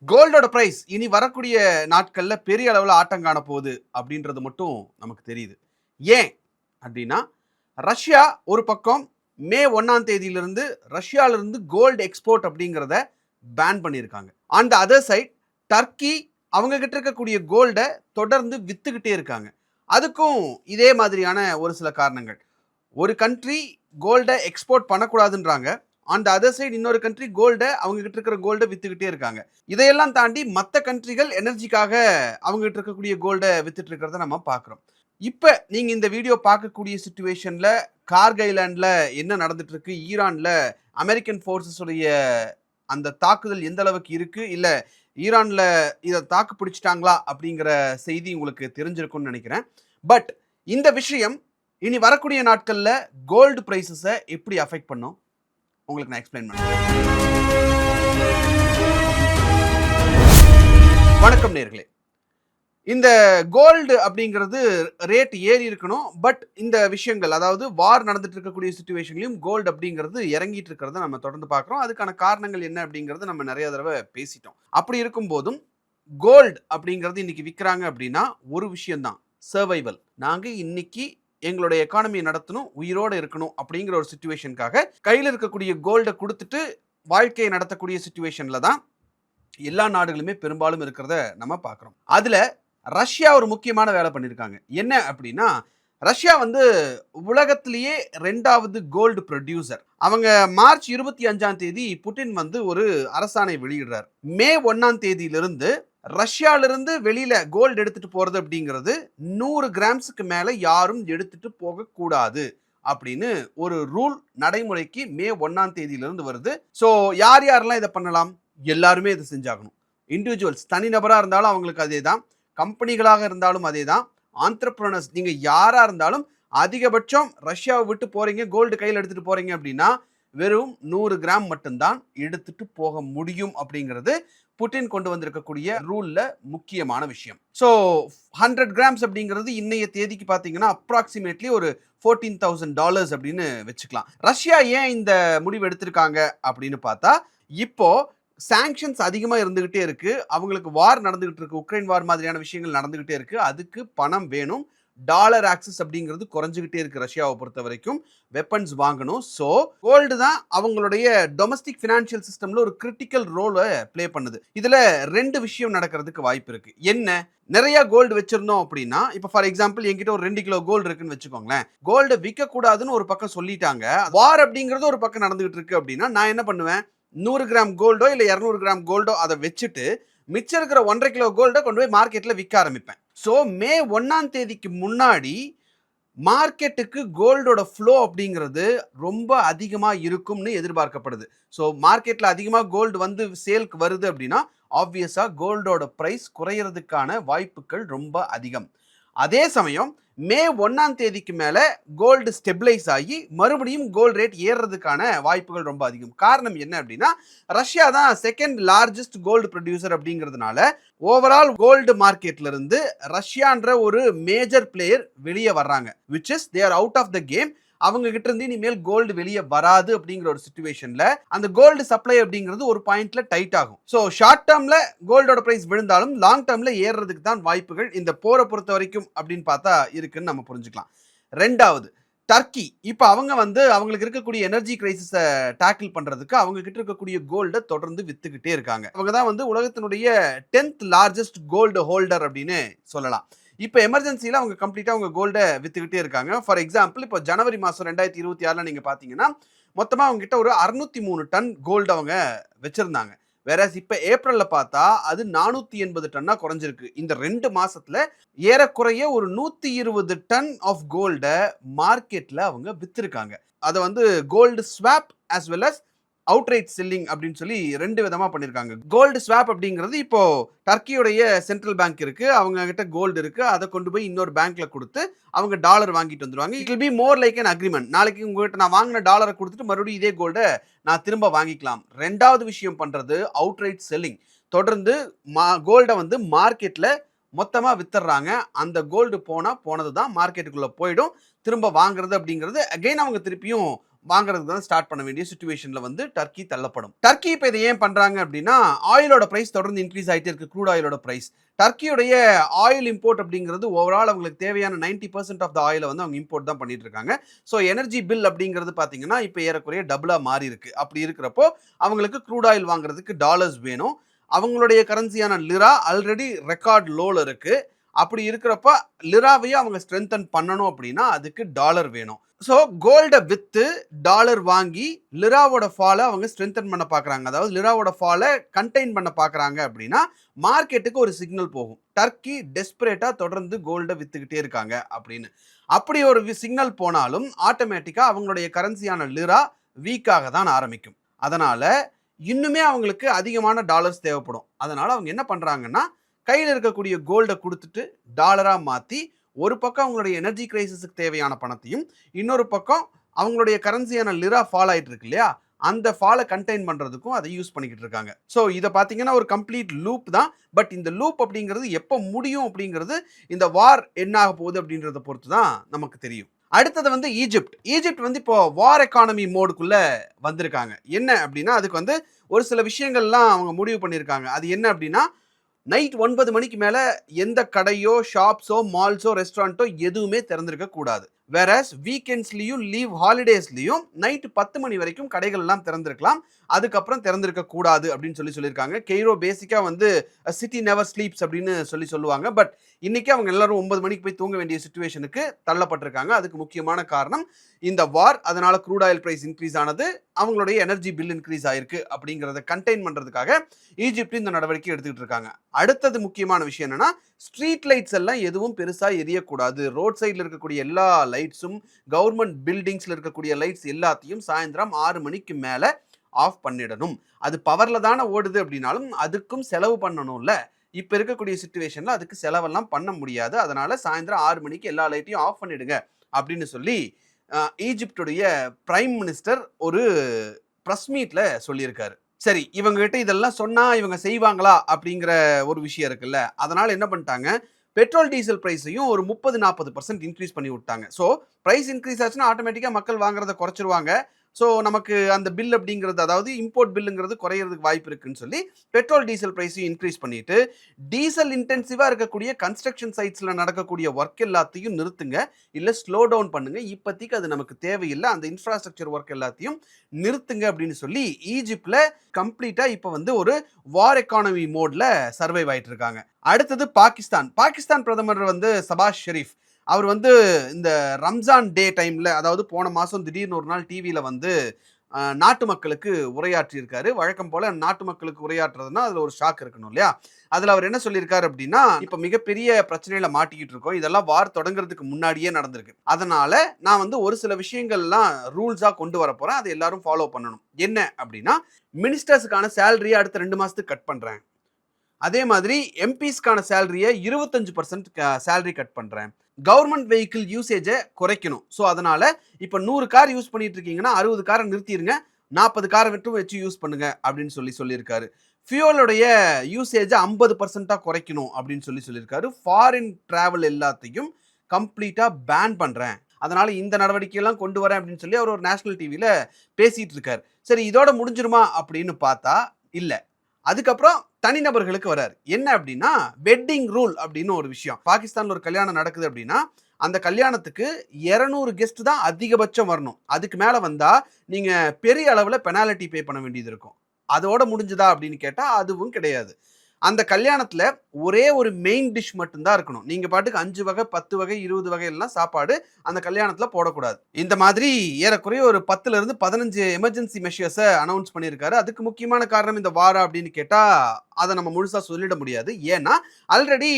கோல்டோட price இனி வரக்கூடிய நாட்கள்ல பெரிய அளவுல ஆட்டம் காண போகுது அப்படின்றது மட்டும் நமக்கு தெரியுது. ஏன் அப்படின்னா, ரஷ்யா ஒரு பக்கம் மே 1ஆம் தேதியிலிருந்து ரஷ்யாவிலிருந்து கோல்டு எக்ஸ்போர்ட் அப்படிங்கிறத பேன் பண்ணியிருக்காங்க. On the other side Turkey அவங்க கிட்ட இருக்கக்கூடிய கோல்டை தொடர்ந்து வித்துக்கிட்டே இருக்காங்க. அதுக்கும் இதே மாதிரியான ஒரு சில காரணங்கள். ஒரு கண்ட்ரி கோல்டை எக்ஸ்போர்ட் பண்ணக்கூடாதுன்றாங்க. ஆன் த அதர் சைடு இன்னொரு கண்ட்ரி கோல்டை அவங்க கிட்ட இருக்கிற கோல்டை வித்துக்கிட்டே இருக்காங்க. இதையெல்லாம் தாண்டி மற்ற கண்ட்ரிகள் எனர்ஜிக்காக அவங்க கிட்ட இருக்கக்கூடிய கோல்டை வித்துட்டு இருக்கிறத நம்ம பார்க்குறோம். இப்போ நீங்கள் இந்த வீடியோ பார்க்கக்கூடிய சுச்சுவேஷனில் கார்க் ஐலாண்டில் என்ன நடந்துட்டு இருக்கு, ஈரானில் அமெரிக்கன் ஃபோர்ஸஸ் உடைய அந்த தாக்குதல் எந்த அளவுக்கு இருக்கு, இல்லை ஈரானில் இதை தாக்கு பிடிச்சிட்டாங்களா அப்படிங்கிற செய்தி உங்களுக்கு தெரிஞ்சிருக்கும்னு நினைக்கிறேன். பட் இந்த விஷயம் இனி வரக்கூடிய நாட்களில் கோல்டு ப்ரைஸஸை எப்படி அஃபெக்ட் பண்ணும் உங்களுக்கு நான் எக்ஸ்பிளைன் பண்ணுறேன். வணக்கம் நேர்களே. இந்த கோல்டு அப்படிங்கிறது ரேட் ஏறி இருக்கணும். பட் இந்த விஷயங்கள், அதாவது வார் நடந்துட்டு இருக்கக்கூடிய சுச்சுவேஷன்லையும் கோல்டு அப்படிங்கிறது இறங்கிட்டு இருக்கிறத நம்ம தொடர்ந்து பார்க்குறோம். அதுக்கான காரணங்கள் என்ன அப்படிங்கிறது நம்ம நிறைய தடவை பேசிட்டோம். அப்படி இருக்கும் போதும் கோல்டு அப்படிங்கிறது இன்னைக்கு விற்கிறாங்க அப்படின்னா ஒரு விஷயம்தான், சர்வைவல். நாங்கள் இன்னைக்கு எங்களுடைய எக்கானமியை நடத்தணும், உயிரோடு இருக்கணும் அப்படிங்கிற ஒரு சுச்சுவேஷனுக்காக கையில் இருக்கக்கூடிய கோல்டை கொடுத்துட்டு வாழ்க்கையை நடத்தக்கூடிய சுச்சுவேஷனில் தான் எல்லா நாடுகளுமே பெரும்பாலும் இருக்கிறத நம்ம பார்க்குறோம். அதில் ரஷ்யா ஒரு முக்கியமான வேலை பண்ணியிருக்காங்க. என்ன அப்படின்னா, ரஷ்யா வந்து உலகத்திலேயே 2வது கோல்டு ப்ரொடியூசர். அவங்க மார்ச் 25ஆம் தேதி புட்டின் வந்து ஒரு அரசாணை வெளியிடுறார். மே 1ஆம் தேதியிலிருந்து ரஷ்யாவிலிருந்து வெளியில கோல்டு எடுத்துட்டு போறது அப்படிங்கிறது 100 கிராம்ஸுக்கு மேல யாரும் எடுத்துட்டு போகக்கூடாது அப்படின்னு ஒரு ரூல் நடைமுறைக்கு மே 1ஆம் தேதியிலிருந்து வருது. ஸோ யார் யாரெல்லாம் இதை பண்ணலாம்? எல்லாருமே இதை செஞ்சாகணும். இண்டிவிஜுவல்ஸ், தனிநபராக இருந்தாலும் அவங்களுக்கு அதே தான், கம்பெனிகளாக இருந்தாலும் அதே தான், ஆண்டர்பிரனர்ஸ், நீங்கள் யாராக இருந்தாலும் அதிகபட்சம் ரஷ்யாவை விட்டு போகிறீங்க, கோல்டு கையில் எடுத்துகிட்டு போகிறீங்க அப்படின்னா வெறும் 100 கிராம் மட்டும்தான் எடுத்துட்டு போக முடியும் அப்படிங்கிறது புட்டின் கொண்டு வந்திருக்கக்கூடிய ரூல்ல முக்கியமான விஷயம். ஸோ 100 கிராம்ஸ் அப்படிங்கிறது இன்னைய தேதிக்கு பார்த்தீங்கன்னா அப்ராக்சிமேட்லி ஒரு $14,000 அப்படின்னு வச்சுக்கலாம். ரஷ்யா ஏன் இந்த முடிவு எடுத்திருக்காங்க அப்படின்னு பார்த்தா, இப்போ சாங்ஷன்ஸ் அதிகமாக இருந்துகிட்டே இருக்கு, அவங்களுக்கு வார் நடந்துகிட்டு இருக்கு, உக்ரைன் வார் மாதிரியான விஷயங்கள் நடந்துகிட்டே இருக்கு, அதுக்கு பணம் வேணும். டாலர் ஆக்சஸ் அப்படிங்கிறது குறைஞ்சிக்கிட்டே இருக்கு ரஷ்யாவை பொறுத்த வரைக்கும், வெப்பன்ஸ் வாங்கணும். ஸோ கோல்டு தான் அவங்களுடைய டொமஸ்டிக் ஃபினான்ஷியல் சிஸ்டம்ல ஒரு கிரிட்டிக்கல் ரோலை பிளே பண்ணுது. இதுல 2 விஷயம் நடக்கிறதுக்கு வாய்ப்பு இருக்கு. என்ன? நிறைய கோல்டு வச்சிருந்தோம் அப்படின்னா, இப்போ ஃபார் எக்ஸாம்பிள் என்கிட்ட ஒரு 2 கிலோ கோல்டு இருக்குன்னு வச்சுக்கோங்களேன், கோல்டு விற்க கூடாதுன்னு ஒரு பக்கம் சொல்லிட்டாங்க, வார் அப்படிங்கிறது ஒரு பக்கம் நடந்துகிட்டு இருக்கு அப்படின்னா நான் என்ன பண்ணுவேன்? 100 கிராம் கோல்டோ இல்லை 200 கிராம் கோல்டோ அதை வச்சுட்டு மிச்சம் இருக்கிற 1.5 கிலோ கோல்டை கொண்டு போய் மார்க்கெட்டில் விற்க ஆரம்பிப்பேன். ஸோ மே 1ஆம் தேதிக்கு முன்னாடி மார்க்கெட்டுக்கு கோல்டோட ஃப்ளோ அப்படிங்கிறது ரொம்ப அதிகமாக இருக்கும்னு எதிர்பார்க்கப்படுது. ஸோ மார்க்கெட்டில் அதிகமாக கோல்டு வந்து சேல்க்கு வருது அப்படின்னா ஆப்வியஸாக கோல்டோட ப்ரைஸ் குறையிறதுக்கான வாய்ப்புகள் ரொம்ப அதிகம். அதே சமயம் மே 1ஆம் தேதிக்கு மேலே கோல்டு ஸ்டெபிளைஸ் ஆகி மறுபடியும் கோல்டு ரேட் ஏறுறதுக்கான வாய்ப்புகள் ரொம்ப அதிகம். காரணம் என்ன அப்படின்னா, ரஷ்யா தான் செகண்ட் லார்ஜஸ்ட் கோல்டு ப்ரொடியூசர் அப்படிங்கிறதுனால ஓவரால் கோல்டு மார்க்கெட்ல இருந்து ரஷ்யான்ற ஒரு மேஜர் பிளேயர் வெளியே வர்றாங்க, which is they are out of the game. அவங்க கிட்ட இருந்து இனிமேல் கோல்டு வெளியே வராது அப்படிங்கிற ஒரு சிச்சுவேஷன்ல அந்த கோல்டு சப்ளை அப்படிங்கிறது ஒரு பாயிண்ட்ல டைட் ஆகும். ஸோ ஷார்ட் டேர்ம்ல கோல்டோட பிரைஸ் விழுந்தாலும் லாங் டேர்ம்ல ஏறுறதுக்கு தான் வாய்ப்புகள் இந்த போரை பொறுத்த வரைக்கும் அப்படின்னு பார்த்தா இருக்குன்னு நம்ம புரிஞ்சுக்கலாம். 2வது டர்க்கி. இப்போ அவங்க வந்து அவங்களுக்கு இருக்கக்கூடிய எனர்ஜி கிரைசிஸை டேக்கிள் பண்றதுக்கு அவங்க கிட்ட இருக்கக்கூடிய கோல்டை தொடர்ந்து வித்துக்கிட்டே இருக்காங்க. அவங்க தான் வந்து உலகத்தினுடைய 10th லார்ஜஸ்ட் கோல்டு ஹோல்டர் அப்படின்னு சொல்லலாம். இப்போ எமர்ஜென்சியில் அவங்க கம்ப்ளீட்டாக அவங்க கோல்டை வித்துக்கிட்டே இருக்காங்க. ஃபார் எக்ஸாம்பிள் இப்போ ஜனவரி மாதம் 2026 நீங்கள் பார்த்தீங்கன்னா மொத்தமாக அவங்க கிட்ட ஒரு 603 டன் கோல்டு அவங்க வச்சிருந்தாங்க. வேற இப்போ ஏப்ரலில் பார்த்தா அது 480 டன்னாக குறைஞ்சிருக்கு. இந்த 2 மாசத்துல ஏறக்குறைய ஒரு 120 டன் ஆஃப் கோல்டை மார்க்கெட்டில் அவங்க வித்திருக்காங்க. அதை வந்து gold swap as well as outright selling அப்படின்னு சொல்லி 2 விதமா பண்ணிருக்காங்க. கோல்டு ஸ்வாப் அப்படிங்கிறது இப்போ டர்க்கியோடைய சென்ட்ரல் பேங்க் இருக்கு, அவங்க கிட்ட கோல்டு இருக்கு, அதை கொண்டு போய் இன்னொரு பேங்க்ல கொடுத்து அவங்க டாலர் வாங்கிட்டு வந்துருவாங்க. It will be more like an agreement. நாளைக்கு உங்ககிட்ட நான் வாங்கின டாலரை கொடுத்துட்டு மறுபடியும் இதே கோல்டை நான் திரும்ப வாங்கிக்கலாம். 2வது விஷயம் பண்றது அவுட்ரைட் செல்லிங். தொடர்ந்து கோல்டை வந்து மார்க்கெட்ல மொத்தமா வித்துறாங்க. அந்த கோல்டு போனது தான் மார்க்கெட்டுக்குள்ள போயிடும். திரும்ப வாங்குறது அப்படிங்கிறது அகைன் அவங்க திருப்பியும் வாங்குறதுக்கு தான் ஸ்டார்ட் பண்ண வேண்டிய சிச்சுவேஷன்ல வந்து டர்க்கி தள்ளப்படும். டர்க்கி இப்போ இதை ஏன் பண்றாங்க அப்படின்னா, ஆயிலோட பிரைஸ் தொடர்ந்து இன்க்ரீஸ் ஆயிட்டே இருக்கு. க்ரூட் ஆயிலோட பிரைஸ். டர்க்கியுடைய ஆயில் இம்போர்ட் அப்படிங்கிறது ஓவரால் அவங்களுக்கு தேவையான 90% ஆஃப் த ஆயிலை வந்து அவங்க இம்போர்ட் தான் பண்ணிட்டு இருக்காங்க. ஸோ எனர்ஜி பில் அப்படிங்கிறது பார்த்தீங்கன்னா இப்போ ஏறக்குறைய டபுளா மாறி இருக்கு. அப்படி இருக்கிறப்போ அவங்களுக்கு க்ரூட் ஆயில் வாங்குறதுக்கு டாலர்ஸ் வேணும். அவங்களுடைய கரன்சியான லிரா ஆல்ரெடி ரெக்கார்ட் லோல இருக்கு. அப்படி இருக்கிறப்ப லிராவையும் அவங்க ஸ்ட்ரென்தன் பண்ணணும் அப்படின்னா அதுக்கு டாலர் வேணும். ஸோ கோல்டை வித்து டாலர் வாங்கி லிராவோட ஃபாலை அவங்க ஸ்ட்ரென்தன் பண்ண பார்க்குறாங்க. அதாவது லிராவோட ஃபாலை கண்டெயின் பண்ண பார்க்குறாங்க அப்படின்னா மார்க்கெட்டுக்கு ஒரு சிக்னல் போகும். டர்க்கி டெஸ்பரேட்டாக தொடர்ந்து கோல்டை வித்துக்கிட்டே இருக்காங்க அப்படின்னு. அப்படி ஒரு சிக்னல் போனாலும் ஆட்டோமேட்டிக்காக அவங்களுடைய கரன்சியான லிரா வீக்காக தான் ஆரம்பிக்கும். அதனால இன்னுமே அவங்களுக்கு அதிகமான டாலர்ஸ் தேவைப்படும். அதனால அவங்க என்ன பண்ணுறாங்கன்னா கையில் இருக்கக்கூடிய கோல்டை கொடுத்துட்டு டாலராக மாற்றி ஒரு பக்கம் அவங்களுடைய எனர்ஜி கிரைசிஸுக்கு தேவையான பணத்தையும், இன்னொரு பக்கம் அவங்களுடைய கரன்சியான லிரா ஃபால் ஆகிட்டு இருக்கு இல்லையா, அந்த ஃபாலை கண்டெயின் பண்ணுறதுக்கும் அதை யூஸ் பண்ணிக்கிட்டு இருக்காங்க. ஸோ இதை பார்த்தீங்கன்னா ஒரு கம்ப்ளீட் லூப் தான். பட் இந்த லூப் அப்படிங்கிறது எப்போ முடியும் அப்படிங்கிறது இந்த வார் என்ன ஆக போகுது அப்படின்றத பொறுத்து தான் நமக்கு தெரியும். அடுத்தது வந்து ஈஜிப்ட். ஈஜிப்ட் வந்து இப்போ வார் எக்கானமி மோடுக்குள்ள வந்திருக்காங்க. என்ன அப்படின்னா அதுக்கு வந்து ஒரு சில விஷயங்கள்லாம் அவங்க முடிவு பண்ணியிருக்காங்க. அது என்ன அப்படின்னா நைட் 9 மணிக்கு மேலே எந்த கடையோ ஷாப்ஸோ மால்ஸோ ரெஸ்டாரண்ட்டோ எதுவுமே திறந்திருக்க கூடாது. வேறஸ் வீக்கெண்ட்ஸ்லையும் லீவ் ஹாலிடேஸ்லையும் நைட்டு 10 மணி வரைக்கும் கடைகள்லாம் திறந்திருக்கலாம். அதுக்கப்புறம் திறந்திருக்க கூடாது அப்படின்னு சொல்லியிருக்காங்க. கெய்ரோ பேசிக்காக வந்து சிட்டி நெவர் ஸ்லீப்ஸ் அப்படின்னு சொல்லுவாங்க. பட் இன்னைக்கு அவங்க எல்லாரும் 9 மணிக்கு போய் தூங்க வேண்டிய சிச்சுவேஷனுக்கு தள்ளப்பட்டிருக்காங்க. அதுக்கு முக்கியமான காரணம் இந்த வார். அதனால க்ரூட் ஆயில் பிரைஸ் இன்க்ரீஸ் ஆனது, அவங்களுடைய எனர்ஜி பில் இன்க்ரீஸ் ஆயிருக்கு அப்படிங்கிறத கண்டெயின் பண்றதுக்காக ஈஜிப்ட் இந்த நடவடிக்கை எடுத்துக்கிட்டு இருக்காங்க. அடுத்தது முக்கியமான விஷயம் என்னன்னா ஸ்ட்ரீட் லைட்ஸ் எல்லாம் எதுவும் பெருசா எரியக்கூடாது. ரோட் சைடில் இருக்கக்கூடிய எல்லா லைட்ஸும், கவர்மெண்ட் பில்டிங்ஸ்ல இருக்கக்கூடிய லைட்ஸ் எல்லாத்தையும் சாயந்தரம் 6 மணிக்கு மேல ஆஃப் பண்ணிடணும். அது பவர்ல தானே ஓடுது அப்படின்னாலும் அதுக்கும் செலவு பண்ணணும்ல. இப்ப இருக்கக்கூடிய சிச்சுவேஷன்ல அதுக்கு செலவெல்லாம் பண்ண முடியாது. அதனால சாயந்தரம் 6 மணிக்கு எல்லா லைட்டையும் ஆஃப் பண்ணிடுங்க அப்படின்னு சொல்லி ஈஜிப்டுடைய பிரைம் மினிஸ்டர் ஒரு பிரஸ் மீட்ல சொல்லியிருக்காரு. சரி, இவங்க கிட்ட இதெல்லாம் சொன்னா இவங்க செய்வாங்களா அப்படிங்கிற ஒரு விஷயம் இருக்குல்ல. அதனால என்ன பண்ணிட்டாங்க, பெட்ரோல் டீசல் பிரைஸையும் ஒரு 30-40% இன்க்ரீஸ் பண்ணி விட்டாங்க. ஸோ பிரைஸ் இன்க்ரீஸ் ஆச்சுன்னா ஆட்டோமேட்டிக்காக மக்கள் வாங்குறத குறைச்சிருவாங்க. ஸோ நமக்கு அந்த பில் அப்படிங்கிறது, அதாவது இம்போர்ட் பில்லுங்கிறது குறையிறதுக்கு வாய்ப்பு இருக்குன்னு சொல்லி பெட்ரோல் டீசல் பிரைஸையும் இன்க்ரீஸ் பண்ணிட்டு டீசல் இன்டென்சிவாக இருக்கக்கூடிய கன்ஸ்ட்ரக்ஷன் சைட்ஸில் நடக்கக்கூடிய ஒர்க் எல்லாத்தையும் நிறுத்துங்க, இல்லை ஸ்லோ டவுன் பண்ணுங்க, இப்போதைக்கு அது நமக்கு தேவையில்லை, அந்த இன்ஃப்ராஸ்ட்ரக்சர் ஒர்க் எல்லாத்தையும் நிறுத்துங்க அப்படின்னு சொல்லி ஈஜிப்டில் கம்ப்ளீட்டாக இப்போ வந்து ஒரு வார் எக்கானமி மோட்ல சர்வைவ் ஆகிட்டு இருக்காங்க. அடுத்தது பாகிஸ்தான். பாகிஸ்தான் பிரதமர் வந்து சபாஸ் ஷெரீஃப், அவர் வந்து இந்த ரம்ஜான் டே டைமில், அதாவது போன மாதம் திடீர்னு ஒரு நாள் டிவியில் வந்து நாட்டு மக்களுக்கு உரையாற்றியிருக்காரு. வழக்கம் போல் நாட்டு மக்களுக்கு உரையாற்றுறதுனா அதில் ஒரு ஷாக் இருக்கணும் இல்லையா. அதில் அவர் என்ன சொல்லியிருக்காரு அப்படின்னா, இப்போ மிகப்பெரிய பிரச்சனையில் மாட்டிக்கிட்டு இருக்கோம், இதெல்லாம் வார் தொடங்குறதுக்கு முன்னாடியே நடந்திருக்கு, அதனால நான் வந்து ஒரு சில விஷயங்கள்லாம் ரூல்ஸாக கொண்டு வர போகிறேன், அதை எல்லாரும் ஃபாலோ பண்ணணும். என்ன அப்படின்னா, மினிஸ்டர்ஸுக்கான சேலரியை அடுத்த 2 மாதத்துக்கு கட் பண்ணுறேன், அதே மாதிரி எம்பிஸ்க்கான சேலரியை 25% சேலரி கட் பண்ணுறேன், கவர்மெண்ட் வெஹிக்கிள் யூசேஜை குறைக்கணும். ஸோ அதனால இப்போ 100 கார் யூஸ் பண்ணிட்டு இருக்கீங்கன்னா 60 காரை நிறுத்திடுங்க, 40 காரை மட்டும் வச்சு யூஸ் பண்ணுங்க அப்படின்னு சொல்லியிருக்காரு. ஃபியூவலுடைய யூசேஜை 50% குறைக்கணும் அப்படின்னு சொல்லியிருக்காரு. ஃபாரின் டிராவல் எல்லாத்தையும் கம்ப்ளீட்டாக பேன் பண்ணுறேன், அதனால இந்த நடவடிக்கையெல்லாம் கொண்டு வரேன் அப்படின்னு சொல்லி அவர் ஒரு நேஷனல் டிவியில் பேசிட்டு இருக்காரு. சரி, இதோட முடிஞ்சிருமா அப்படின்னு பார்த்தா இல்லை. அதுக்கப்புறம் தனிநபர்களுக்கு வராரு. என்ன அப்படின்னா வெட்டிங் ரூல் அப்படின்னு ஒரு விஷயம். பாகிஸ்தான்ல ஒரு கல்யாணம் நடக்குது அப்படின்னா அந்த கல்யாணத்துக்கு 200 கெஸ்ட் தான் அதிகபட்சம் வரணும். அதுக்கு மேல வந்தா நீங்க பெரிய அளவுல பெனால்டி பே பண்ண வேண்டியது இருக்கும். அதோட முடிஞ்சதா அப்படின்னு கேட்டா அதுவும் கிடையாது. அந்த கல்யாணத்துல ஒரே ஒரு மெயின் டிஷ் மட்டும்தான் இருக்கணும். நீங்க பாட்டுக்கு 5 வகை 10 வகை 20 வகை எல்லாம் சாப்பாடு அந்த கல்யாணத்துல போடக்கூடாது. இந்த மாதிரி ஏறக்குறைய ஒரு 10ல இருந்து 15 எமர்ஜென்சி மெஷர்ஸை அனௌன்ஸ் பண்ணியிருக்காரு. அதுக்கு முக்கியமான காரணம் இந்த வாரா அப்படின்னு கேட்டா அதை நம்ம முழுசா சொல்லிட முடியாது. ஏன்னா ஆல்ரெடி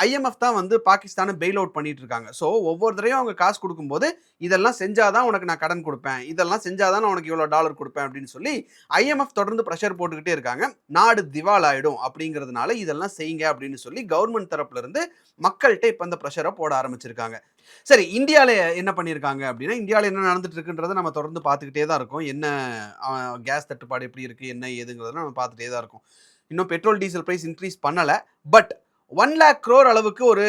ஐஎம்எஃப் தான் வந்து பாகிஸ்தானை பெயில் அவுட் பண்ணிட்டு இருக்காங்க. ஸோ ஒவ்வொரு தடவையும் அவங்க காசு கொடுக்கும்போது இதெல்லாம் செஞ்சாதான் உனக்கு நான் கடன் கொடுப்பேன், இதெல்லாம் செஞ்சாதான் நான் உனக்கு இவ்வளோ டாலர் கொடுப்பேன் அப்படின்னு சொல்லி ஐஎம்எஃப் தொடர்ந்து ப்ரெஷர் போட்டுக்கிட்டே இருக்காங்க. நாடு திவால் ஆயிடும் அப்படிங்கிறதுனால இதெல்லாம் செய்யுங்க அப்படின்னு சொல்லி கவர்மெண்ட் தரப்புல இருந்து மக்கள்கிட்ட இப்போ இந்த ப்ரெஷரை போட ஆரம்பிச்சிருக்காங்க. சரி, இந்தியாவில் என்ன பண்ணியிருக்காங்க அப்படின்னா, இந்தியாவில் என்ன நடந்துட்டு இருக்குன்றதை நம்ம தொடர்ந்து பார்த்துக்கிட்டே தான் இருக்கோம். என்ன கேஸ் தட்டுப்பாடு எப்படி இருக்குது, என்ன ஏதுங்கிறத நம்ம பார்த்துட்டே தான் இருக்கோம். இன்னும் பெட்ரோல் டீசல் ப்ரைஸ் இன்க்ரீஸ் பண்ணலை. பட் 1 lakh crore அளவுக்கு ஒரு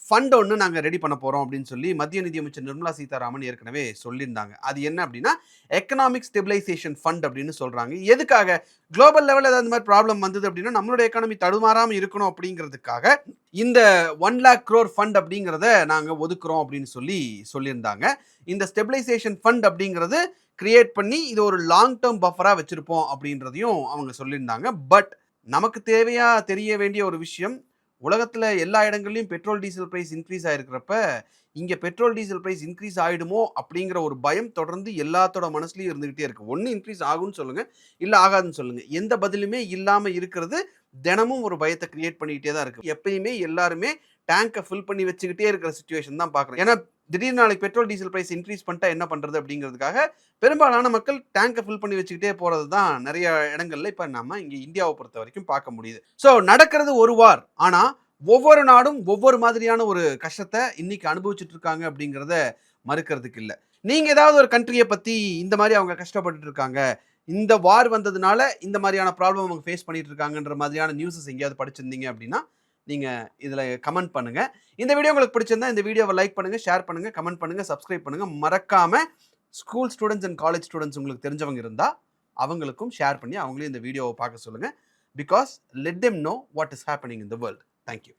ஃபண்ட் ஒன்று நாங்கள் ரெடி பண்ண போகிறோம் அப்படின்னு சொல்லி மத்திய நிதியமைச்சர் நிர்மலா சீதாராமன் ஏற்கனவே சொல்லியிருந்தாங்க. அது என்ன அப்படின்னா எக்கனாமிக் ஸ்டெபிலைசேஷன் ஃபண்ட் அப்படின்னு சொல்கிறாங்க. எதுக்காக? குளோபல் லெவலில் ஏதாவது மாதிரி ப்ராப்ளம் வந்தது அப்படின்னா நம்மளோட எக்கானமி தடுமாறாமல் இருக்கணும் அப்படிங்கிறதுக்காக இந்த 1 lakh crore ஃபண்ட் அப்படிங்கிறத நாங்கள் ஒதுக்குறோம் அப்படின்னு சொல்லியிருந்தாங்க. இந்த ஸ்டெபிலைசேஷன் ஃபண்ட் அப்படிங்கிறது கிரியேட் பண்ணி இது ஒரு லாங் டேர்ம் பஃபராக வச்சுருப்போம் அப்படின்றதையும் அவங்க சொல்லியிருந்தாங்க. பட் நமக்கு தெரிய வேண்டிய ஒரு விஷயம், உலகத்தில் எல்லா இடங்கள்லையும் பெட்ரோல் டீசல் ப்ரைஸ் இன்க்ரீஸ் ஆகிருக்கிறப்ப இங்கே பெட்ரோல் டீசல் ப்ரைஸ் இன்க்ரீஸ் ஆகிடுமோ அப்படிங்கிற ஒரு பயம் தொடர்ந்து எல்லாத்தோட மனசுலையும் இருந்துகிட்டே இருக்குது. ஒன்று இன்க்ரீஸ் ஆகும்னு சொல்லுங்கள், இல்லை ஆகாதுன்னு சொல்லுங்கள். எந்த பதிலுமே இல்லாமல் இருக்கிறது தினமும் ஒரு பயத்தை கிரியேட் பண்ணிக்கிட்டே தான் இருக்குது. எப்பயுமே எல்லாருமே டேங்கை ஃபில் பண்ணி வச்சுக்கிட்டே இருக்கிற சுச்சுவேஷன் தான் பார்க்குறோம். ஏன்னா திடீர்னு நாளைக்கு பெட்ரோல் டீசல் ப்ரைஸ் இன்க்ரீஸ் பண்ணிட்டா என்ன பண்ணுறது அப்படிங்கிறதுக்காக பெரும்பாலான மக்கள் டேங்கை ஃபில் பண்ணி வச்சுக்கிட்டே போகிறது தான் நிறைய இடங்கள்ல இப்போ நம்ம இங்கே இந்தியாவை பொறுத்த வரைக்கும் பார்க்க முடியுது. ஸோ நடக்கிறது ஒரு வார், ஆனால் ஒவ்வொரு நாடும் ஒவ்வொரு மாதிரியான ஒரு கஷ்டத்தை இன்னைக்கு அனுபவிச்சுட்டு இருக்காங்க அப்படிங்கிறத மறுக்கிறதுக்கு இல்லை. நீங்கள் ஏதாவது ஒரு கண்ட்ரியை பற்றி இந்த மாதிரி அவங்க கஷ்டப்பட்டுட்டு இருக்காங்க, இந்த வார் வந்ததுனால இந்த மாதிரியான ப்ராப்ளம் அவங்க ஃபேஸ் பண்ணிட்டு இருக்காங்கன்ற மாதிரியான நியூஸஸ் எங்கேயாவது படிச்சிருந்தீங்க அப்படின்னா நீங்கள் இதில் கமெண்ட் பண்ணுங்கள். இந்த வீடியோ உங்களுக்கு பிடிச்சிருந்தா இந்த வீடியோவை லைக் பண்ணுங்கள், ஷேர் பண்ணுங்கள், கமெண்ட் பண்ணுங்கள், சப்ஸ்கிரைப் பண்ணுங்கள். மறக்காமல் school students and college students உங்களுக்கு தெரிஞ்சவங்க இருந்தால் அவங்களுக்கும் ஷேர் பண்ணி அவங்களையும் இந்த வீடியோவை பார்க்க சொல்லுங்கள். Because let them know what is happening in the world. Thank you.